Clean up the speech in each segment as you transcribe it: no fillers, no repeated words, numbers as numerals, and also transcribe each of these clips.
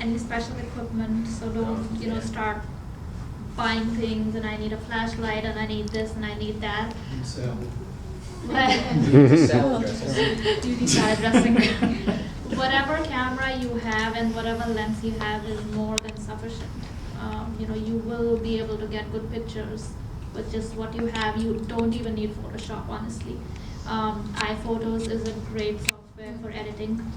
any special equipment. So don't, you know, start buying things and I need a flashlight and I need this and I need that. Beauty salad dressing. Whatever camera you have and whatever lens you have is more than sufficient. You know, you will be able to get good pictures with just what you have. You don't even need Photoshop, honestly. iPhotos is a great software for editing.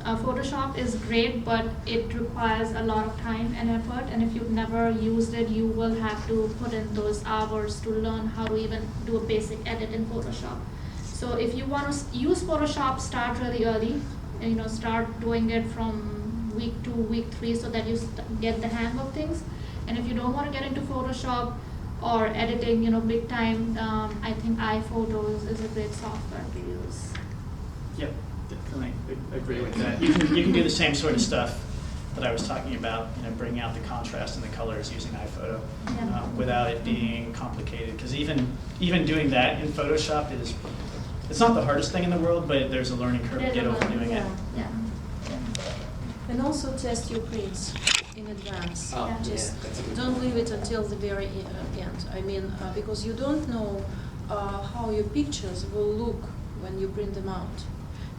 Photoshop is great, but it requires a lot of time and effort, and if you've never used it, you will have to put in those hours to learn how to even do a basic edit in Photoshop. So if you want to use Photoshop, start really early, and, you know, start doing it from week 2, week 3, so that you get the hang of things. And if you don't want to get into Photoshop or editing, you know, big time, I think iPhotos is a great software to use. Yep, definitely agree with that. You can do the same sort of stuff that I was talking about, you know, bring out the contrast and the colors using iPhoto without it being complicated. Because even doing that in Photoshop it's not the hardest thing in the world, but there's a learning curve to get over doing it. Yeah. And also test your prints in advance. Just don't leave it until the very end. I mean, because you don't know how your pictures will look when you print them out.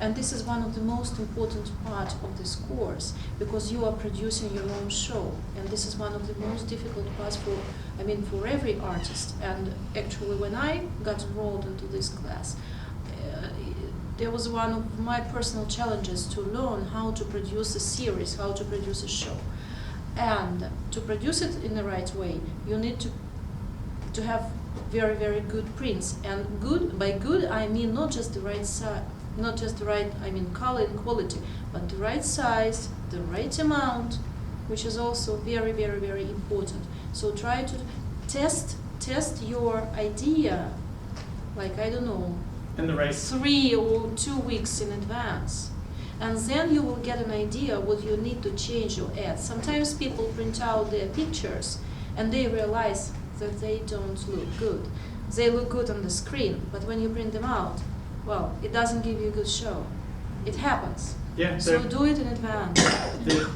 And this is one of the most important parts of this course, because you are producing your own show. And this is one of the most difficult parts for every artist. And actually, when I got enrolled into this class, there was one of my personal challenges to learn how to produce a series, how to produce a show. And to produce it in the right way, you need to have very, very good prints. And good, by good, I mean not just the right size, not just the right, color and quality, but the right size, the right amount, which is also very, very, very important. So try to test your idea, like, I don't know, And the right 3 or 2 weeks in advance. And then you will get an idea what you need to change or add. Sometimes people print out their pictures and they realize that they don't look good. They look good on the screen, but when you print them out, well, it doesn't give you a good show. It happens. Yeah, So do it in advance.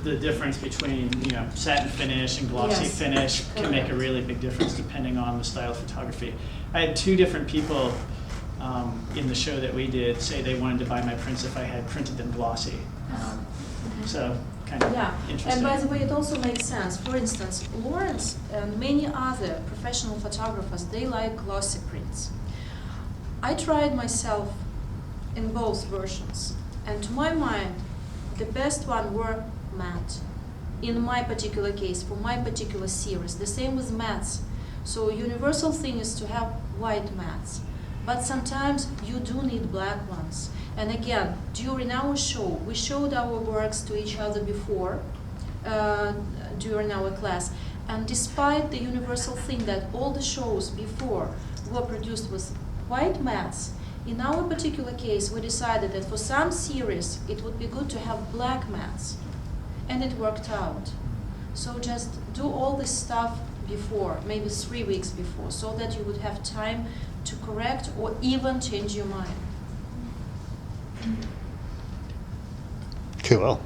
the difference between, you know, satin finish and glossy Yes. finish can make a really big difference depending on the style of photography. I had 2 different people in the show that we did say they wanted to buy my prints if I had printed them glossy. So kind of interesting. And by the way, it also makes sense. For instance, Lawrence and many other professional photographers, they like glossy prints. I tried myself in both versions, and to my mind, the best one were matte. In my particular case, for my particular series, the same with mattes. So universal thing is to have white mattes. But sometimes you do need black ones. And again, during our show, we showed our works to each other before, during our class. And despite the universal thing that all the shows before were produced with white mattes, in our particular case, we decided that for some series, it would be good to have black mattes. And it worked out. So just do all this stuff before, maybe 3 weeks before, so that you would have time to correct or even change your mind. Cool.